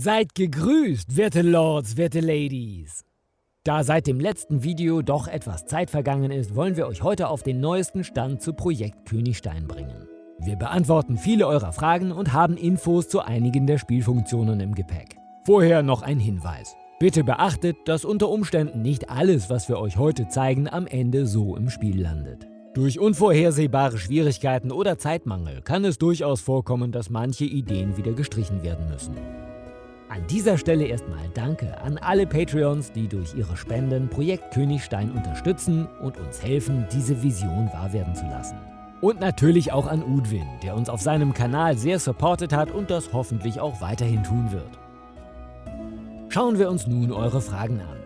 Seid gegrüßt, werte Lords, werte Ladies! Da seit dem letzten Video doch etwas Zeit vergangen ist, wollen wir euch heute auf den neuesten Stand zu Projekt Königstein bringen. Wir beantworten viele eurer Fragen und haben Infos zu einigen der Spielfunktionen im Gepäck. Vorher noch ein Hinweis. Bitte beachtet, dass unter Umständen nicht alles, was wir euch heute zeigen, am Ende so im Spiel landet. Durch unvorhersehbare Schwierigkeiten oder Zeitmangel kann es durchaus vorkommen, dass manche Ideen wieder gestrichen werden müssen. An dieser Stelle erstmal Danke an alle Patreons, die durch ihre Spenden Projekt Königstein unterstützen und uns helfen, diese Vision wahr werden zu lassen. Und natürlich auch an Udwin, der uns auf seinem Kanal sehr supportet hat und das hoffentlich auch weiterhin tun wird. Schauen wir uns nun eure Fragen an.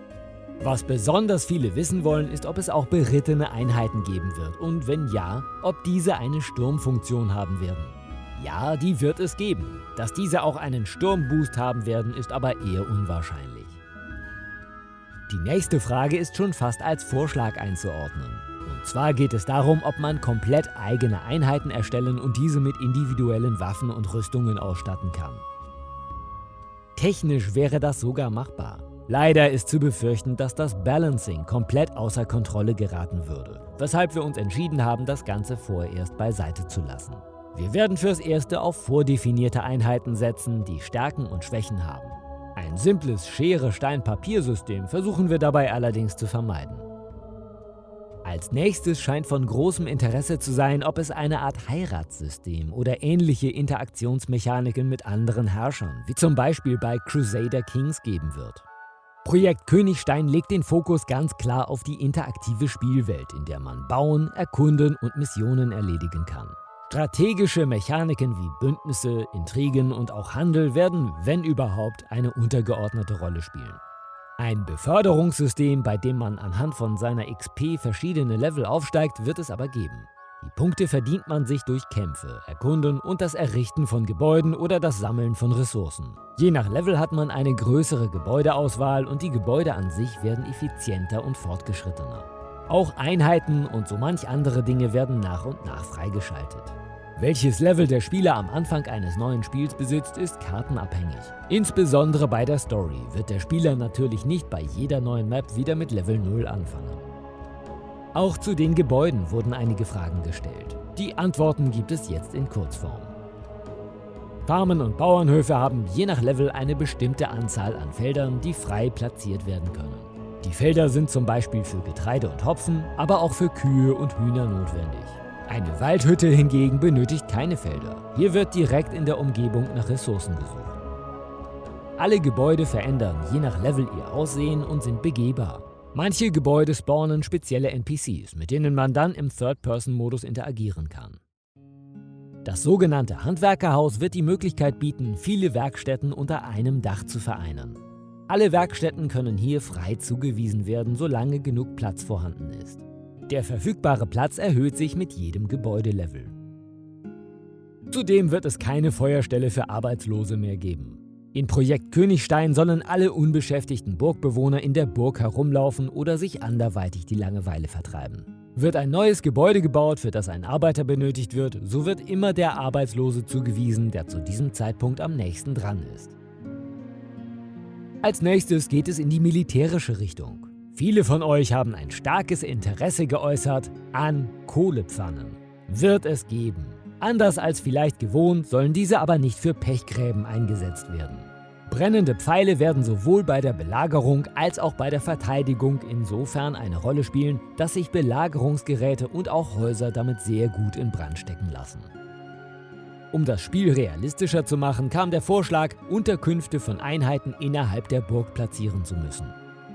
Was besonders viele wissen wollen, ist, ob es auch berittene Einheiten geben wird und wenn ja, ob diese eine Sturmfunktion haben werden. Ja, die wird es geben. Dass diese auch einen Sturmboost haben werden, ist aber eher unwahrscheinlich. Die nächste Frage ist schon fast als Vorschlag einzuordnen. Und zwar geht es darum, ob man komplett eigene Einheiten erstellen und diese mit individuellen Waffen und Rüstungen ausstatten kann. Technisch wäre das sogar machbar. Leider ist zu befürchten, dass das Balancing komplett außer Kontrolle geraten würde, weshalb wir uns entschieden haben, das Ganze vorerst beiseite zu lassen. Wir werden fürs Erste auf vordefinierte Einheiten setzen, die Stärken und Schwächen haben. Ein simples Schere-Stein-Papier-System versuchen wir dabei allerdings zu vermeiden. Als nächstes scheint von großem Interesse zu sein, ob es eine Art Heiratssystem oder ähnliche Interaktionsmechaniken mit anderen Herrschern, wie zum Beispiel bei Crusader Kings geben wird. Projekt Königstein legt den Fokus ganz klar auf die interaktive Spielwelt, in der man bauen, erkunden und Missionen erledigen kann. Strategische Mechaniken wie Bündnisse, Intrigen und auch Handel werden, wenn überhaupt, eine untergeordnete Rolle spielen. Ein Beförderungssystem, bei dem man anhand von seiner XP verschiedene Level aufsteigt, wird es aber geben. Die Punkte verdient man sich durch Kämpfe, Erkunden und das Errichten von Gebäuden oder das Sammeln von Ressourcen. Je nach Level hat man eine größere Gebäudeauswahl und die Gebäude an sich werden effizienter und fortgeschrittener. Auch Einheiten und so manch andere Dinge werden nach und nach freigeschaltet. Welches Level der Spieler am Anfang eines neuen Spiels besitzt, ist kartenabhängig. Insbesondere bei der Story wird der Spieler natürlich nicht bei jeder neuen Map wieder mit Level 0 anfangen. Auch zu den Gebäuden wurden einige Fragen gestellt. Die Antworten gibt es jetzt in Kurzform. Farmen und Bauernhöfe haben je nach Level eine bestimmte Anzahl an Feldern, die frei platziert werden können. Die Felder sind zum Beispiel für Getreide und Hopfen, aber auch für Kühe und Hühner notwendig. Eine Waldhütte hingegen benötigt keine Felder. Hier wird direkt in der Umgebung nach Ressourcen gesucht. Alle Gebäude verändern je nach Level ihr Aussehen und sind begehbar. Manche Gebäude spawnen spezielle NPCs, mit denen man dann im Third-Person-Modus interagieren kann. Das sogenannte Handwerkerhaus wird die Möglichkeit bieten, viele Werkstätten unter einem Dach zu vereinen. Alle Werkstätten können hier frei zugewiesen werden, solange genug Platz vorhanden ist. Der verfügbare Platz erhöht sich mit jedem Gebäudelevel. Zudem wird es keine Feuerstelle für Arbeitslose mehr geben. In Projekt Königstein sollen alle unbeschäftigten Burgbewohner in der Burg herumlaufen oder sich anderweitig die Langeweile vertreiben. Wird ein neues Gebäude gebaut, für das ein Arbeiter benötigt wird, so wird immer der Arbeitslose zugewiesen, der zu diesem Zeitpunkt am nächsten dran ist. Als nächstes geht es in die militärische Richtung. Viele von euch haben ein starkes Interesse geäußert an Kohlepfannen. Wird es geben. Anders als vielleicht gewohnt, sollen diese aber nicht für Pechgräben eingesetzt werden. Brennende Pfeile werden sowohl bei der Belagerung als auch bei der Verteidigung insofern eine Rolle spielen, dass sich Belagerungsgeräte und auch Häuser damit sehr gut in Brand stecken lassen. Um das Spiel realistischer zu machen, kam der Vorschlag, Unterkünfte von Einheiten innerhalb der Burg platzieren zu müssen.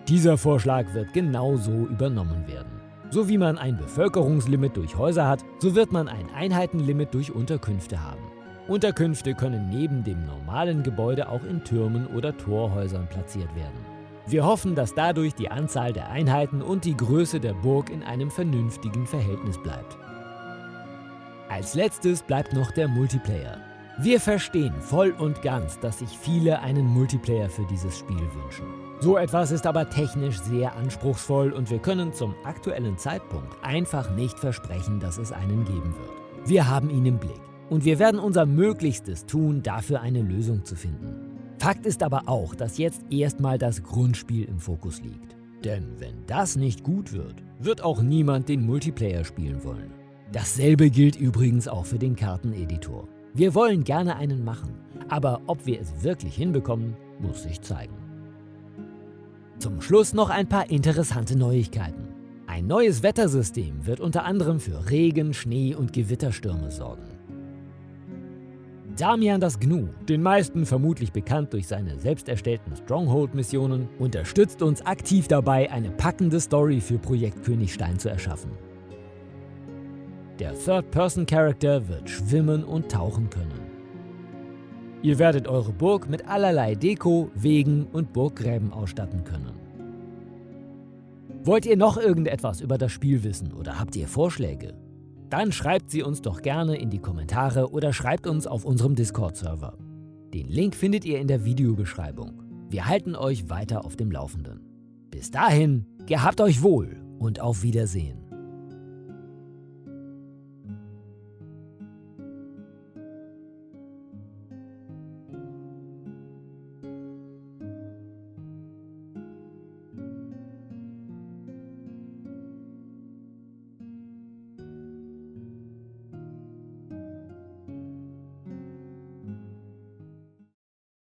Dieser Vorschlag wird genauso übernommen werden. So wie man ein Bevölkerungslimit durch Häuser hat, so wird man ein Einheitenlimit durch Unterkünfte haben. Unterkünfte können neben dem normalen Gebäude auch in Türmen oder Torhäusern platziert werden. Wir hoffen, dass dadurch die Anzahl der Einheiten und die Größe der Burg in einem vernünftigen Verhältnis bleibt. Als letztes bleibt noch der Multiplayer. Wir verstehen voll und ganz, dass sich viele einen Multiplayer für dieses Spiel wünschen. So etwas ist aber technisch sehr anspruchsvoll und wir können zum aktuellen Zeitpunkt einfach nicht versprechen, dass es einen geben wird. Wir haben ihn im Blick und wir werden unser Möglichstes tun, dafür eine Lösung zu finden. Fakt ist aber auch, dass jetzt erstmal das Grundspiel im Fokus liegt. Denn wenn das nicht gut wird, wird auch niemand den Multiplayer spielen wollen. Dasselbe gilt übrigens auch für den Karteneditor. Wir wollen gerne einen machen, aber ob wir es wirklich hinbekommen, muss sich zeigen. Zum Schluss noch ein paar interessante Neuigkeiten. Ein neues Wettersystem wird unter anderem für Regen, Schnee und Gewitterstürme sorgen. Damian das Gnu, den meisten vermutlich bekannt durch seine selbst erstellten Stronghold-Missionen, unterstützt uns aktiv dabei, eine packende Story für Projekt Königstein zu erschaffen. Der Third-Person-Character wird schwimmen und tauchen können. Ihr werdet eure Burg mit allerlei Deko, Wegen und Burggräben ausstatten können. Wollt ihr noch irgendetwas über das Spiel wissen oder habt ihr Vorschläge? Dann schreibt sie uns doch gerne in die Kommentare oder schreibt uns auf unserem Discord-Server. Den Link findet ihr in der Videobeschreibung. Wir halten euch weiter auf dem Laufenden. Bis dahin, gehabt euch wohl und auf Wiedersehen.